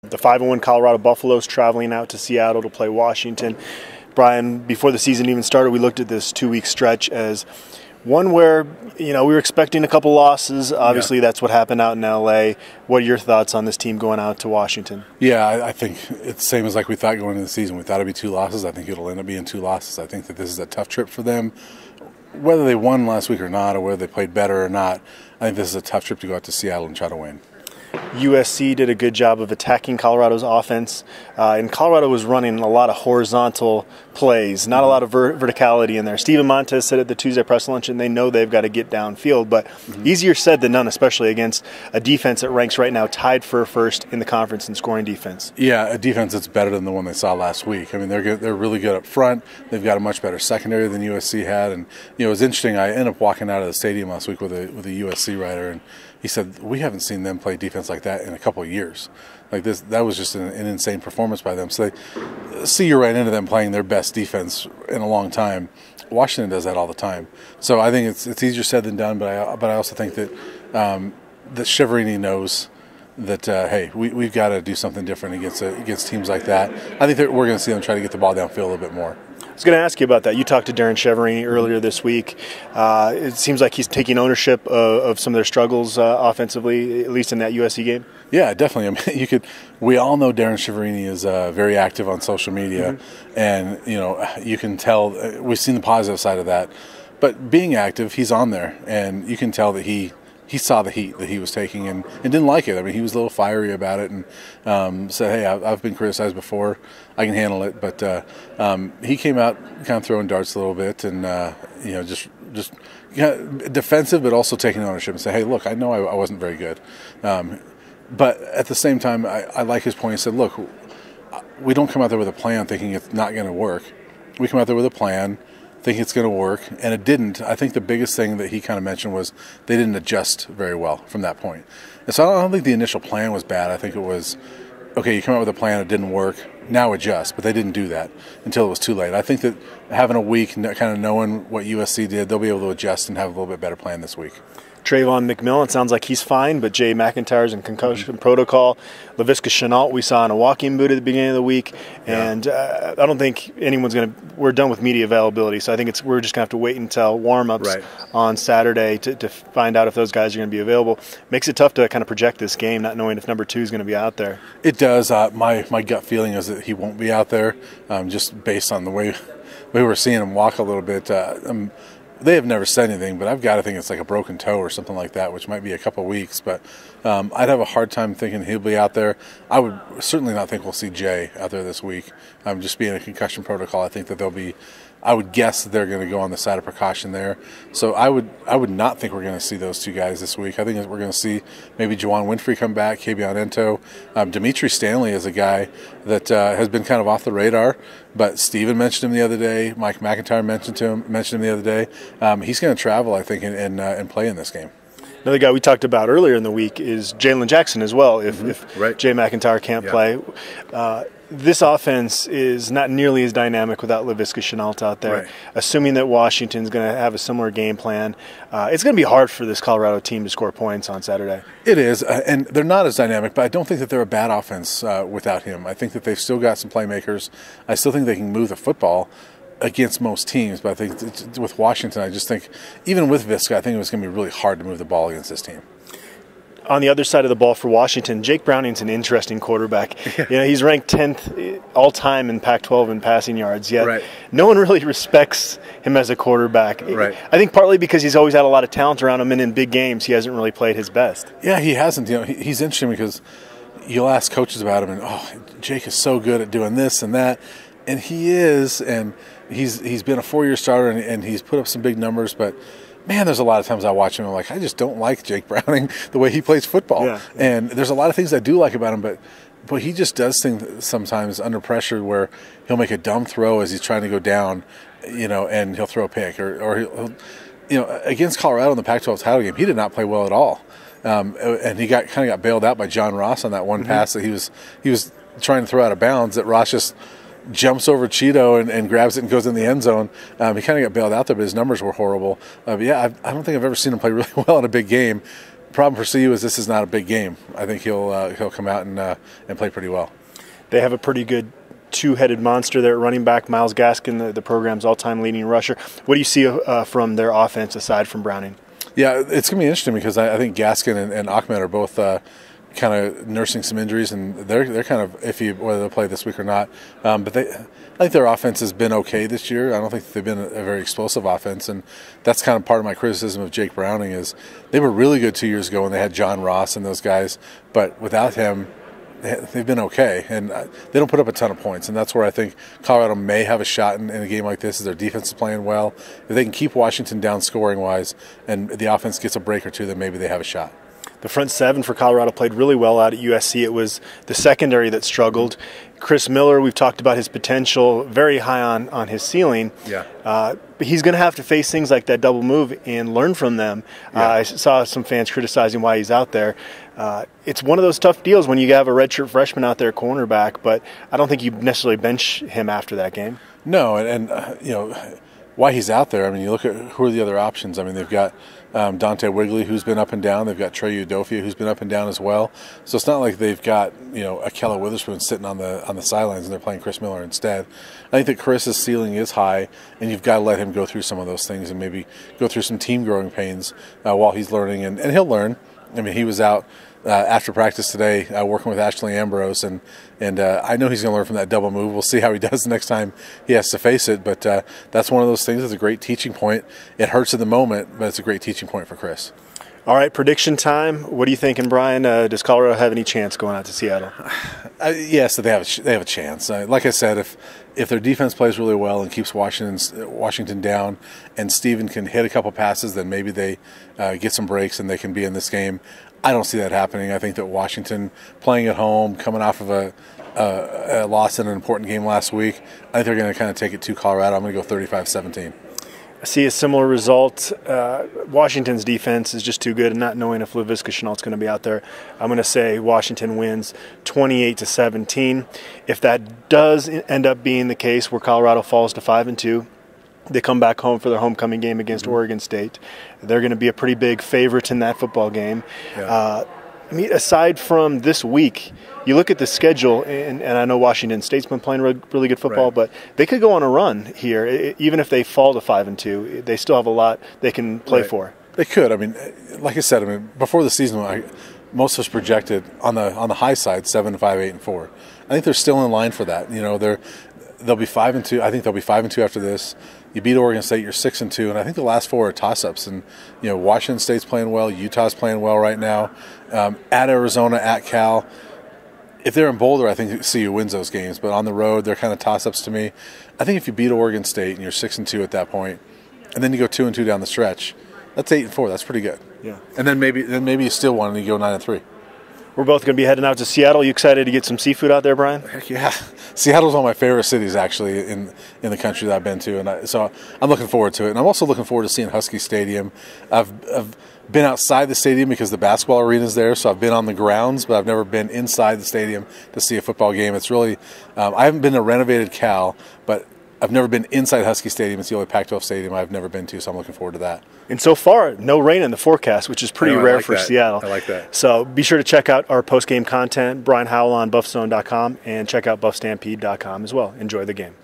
The 5-1 Colorado Buffaloes traveling out to Seattle to play Washington. Brian, before the season even started, we looked at this 2-week stretch as one where, we were expecting a couple losses. Obviously, That's what happened out in L.A. What are your thoughts on this team going out to Washington? Yeah, I think it's the same as like we thought going into the season. We thought it'd be 2 losses. I think it'll end up being 2 losses. I think that this is a tough trip for them. Whether they won last week or not, or whether they played better or not, I think this is a tough trip to go out to Seattle and try to win. USC did a good job of attacking Colorado's offense, and Colorado was running a lot of horizontal plays, not a lot of verticality in there. Steven Montez said at the Tuesday press luncheon they know they've got to get downfield, but easier said than done, especially against a defense that ranks right now tied for first in the conference in scoring defense. Yeah, a defense that's better than the one they saw last week. I mean, they're really good up front. They've got a much better secondary than USC had, and it was interesting. I ended up walking out of the stadium last week with a USC writer, and he said, we haven't seen them play defense like that in a couple of years. Like this, that was just an insane performance by them. So they see you're right into them playing their best defense in a long time. Washington does that all the time. So I think it's easier said than done, but I also think that that Shiverini knows that, hey, we've got to do something different against teams like that. I think that we're going to see them try to get the ball downfield a little bit more. I was going to ask you about that. You talked to Darren Shiverini earlier this week. It seems like he's taking ownership of some of their struggles offensively, at least in that USC game. Yeah, definitely. I mean, we all know Darren Shiverini is very active on social media, and you can tell we've seen the positive side of that. But being active, he's on there, and you can tell that he saw the heat that he was taking and didn't like it. I mean, he was a little fiery about it and said, hey, I've been criticized before. I can handle it. But he came out kind of throwing darts a little bit and, just defensive, but also taking ownership and say, hey, look, I know I wasn't very good. But at the same time, I like his point. He said, look, we don't come out there with a plan thinking it's not going to work. We come out there with a plan, think it's going to work, and it didn't. I think the biggest thing that he kind of mentioned was they didn't adjust very well from that point. And so I don't think the initial plan was bad. I think it was, okay, you come out with a plan, it didn't work, now adjust. But they didn't do that until it was too late. I think that having a week, kind of knowing what USC did, they'll be able to adjust and have a little bit better plan this week. Trayvon McMillan sounds like he's fine, but Jay McIntyre's in concussion protocol. Laviska Shenault we saw in a walking boot at the beginning of the week, and I don't think anyone's going to – we're done with media availability, so I think we're just going to have to wait until warm-ups on Saturday to find out if those guys are going to be available. Makes it tough to kind of project this game, not knowing if number 2 is going to be out there. It does. My gut feeling is that he won't be out there, just based on the way we're seeing him walk a little bit. They have never said anything, but I've got to think it's like a broken toe or something like that, which might be a couple of weeks. But I'd have a hard time thinking he'll be out there. I would certainly not think we'll see Jay out there this week. Just being a concussion protocol, I think that they'll be. I would guess that they're going to go on the side of precaution there. So I would not think we're going to see those 2 guys this week. I think we're going to see maybe Juwan Winfrey come back, Kabion Ento. Dimitri Stanley is a guy that has been kind of off the radar, but Steven mentioned him the other day. Mike McIntyre mentioned him the other day. He's going to travel, I think, and play in this game. Another guy we talked about earlier in the week is Jalen Jackson as well, if Jay McIntyre can't play. This offense is not nearly as dynamic without Laviska Shenault out there. Right. Assuming that Washington's going to have a similar game plan, it's going to be hard for this Colorado team to score points on Saturday. It is, and they're not as dynamic, but I don't think that they're a bad offense without him. I think that they've still got some playmakers. I still think they can move the football against most teams, but I think with Washington, I just think, even with Viska, I think it was going to be really hard to move the ball against this team. On the other side of the ball for Washington, Jake Browning's an interesting quarterback. He's ranked 10th all-time in Pac-12 in passing yards, yet no one really respects him as a quarterback. I think partly because he's always had a lot of talent around him, and in big games he hasn't really played his best. Yeah, he hasn't. He's interesting because you'll ask coaches about him, and, Jake is so good at doing this and that, and he is, and he's been a 4-year starter, and he's put up some big numbers, but man, there's a lot of times I watch him and I'm like, I just don't like Jake Browning the way he plays football. And there's a lot of things I do like about him, but he just does things sometimes under pressure where he'll make a dumb throw as he's trying to go down, and he'll throw a pick. Or he'll, against Colorado in the Pac-12 title game, he did not play well at all. And he kind of got bailed out by John Ross on that one pass that he was trying to throw out of bounds that Ross just jumps over Cheeto and grabs it and goes in the end zone. He kind of got bailed out there, but his numbers were horrible. I don't think I've ever seen him play really well in a big game. problem for CU is this is not a big game. I think he'll come out and play pretty well. They have a pretty good two-headed monster there at running back, Myles Gaskin, the program's all-time leading rusher. What do you see from their offense aside from Browning? Yeah, it's going to be interesting because I think Gaskin and Ahmed are both kind of nursing some injuries, and they're kind of iffy whether they'll play this week or not. But I think their offense has been okay this year. I don't think they've been a very explosive offense, and that's kind of part of my criticism of Jake Browning is they were really good 2 years ago when they had John Ross and those guys, but without him, they've been okay, and they don't put up a ton of points, and that's where I think Colorado may have a shot in a game like this. Is their defense is playing well. If they can keep Washington down scoring-wise and the offense gets a break or two, then maybe they have a shot. The front seven for Colorado played really well out at USC. It was the secondary that struggled. Chris Miller, we've talked about his potential, very high on his ceiling. Yeah. But he's going to have to face things like that double move and learn from them. Yeah. I saw some fans criticizing why he's out there. It's one of those tough deals when you have a redshirt freshman out there, cornerback, but I don't think you necessarily bench him after that game. No, and why he's out there, I mean, you look at who are the other options. I mean, they've got Dante Wigley, who's been up and down. They've got Trey Udofia, who's been up and down as well. So it's not like they've got Akella Witherspoon sitting on the sidelines and they're playing Chris Miller instead. I think that Chris's ceiling is high, and you've got to let him go through some of those things and maybe go through some team growing pains while he's learning, and he'll learn. I mean, he was out after practice today working with Ashley Ambrose, and I know he's going to learn from that double move. We'll see how he does the next time he has to face it, but that's one of those things that's a great teaching point. It hurts in the moment, but it's a great teaching point for Chris. All right, prediction time. What are you thinking, Brian? Does Colorado have any chance going out to Seattle? Yes, they have a chance. Like I said, if their defense plays really well and keeps Washington down, and Steven can hit a couple passes, then maybe they get some breaks and they can be in this game. I don't see that happening. I think that Washington playing at home, coming off of a loss in an important game last week, I think they're going to kind of take it to Colorado. I'm going to go 35-17. I see a similar result. Washington's defense is just too good, and not knowing if Laviska Shenault's going to be out there, I'm going to say Washington wins 28-17. If that does end up being the case where Colorado falls to 5-2, they come back home for their homecoming game against Oregon State. They're going to be a pretty big favorite in that football game. Yeah. I mean, aside from this week, you look at the schedule, and I know Washington State's been playing really good football, right, but they could go on a run here. Even if they fall to 5-2, they still have a lot they can play right for. They could. I mean, like I said, before the season, most of us projected on the high side 7-5, 8-4. I think they're still in line for that. They'll be 5-2. I think they'll be 5-2 after this. You beat Oregon State, you're 6-2, and I think the last four are toss-ups. And Washington State's playing well, Utah's playing well right now. At Arizona, at Cal. If they're in Boulder, I think CU wins those games. But on the road, they're kind of toss-ups to me. I think if you beat Oregon State and you're 6-2 at that point, and then you go 2-2 down the stretch, that's 8-4. That's pretty good. Yeah. And then maybe you still want to go 9-3. We're both going to be heading out to Seattle. You excited to get some seafood out there, Brian? Heck yeah. Seattle's one of my favorite cities, actually, in the country that I've been to. And so I'm looking forward to it. And I'm also looking forward to seeing Husky Stadium. I've been outside the stadium because the basketball arena is there, so I've been on the grounds, but I've never been inside the stadium to see a football game. It's really I haven't been to renovated Cal, but I've never been inside Husky Stadium. It's the only Pac-12 stadium I've never been to, so I'm looking forward to that. And so far, no rain in the forecast, which is pretty rare for Seattle. I like that. So be sure to check out our post-game content, Brian Howell on BuffZone.com, and check out BuffStampede.com as well. Enjoy the game.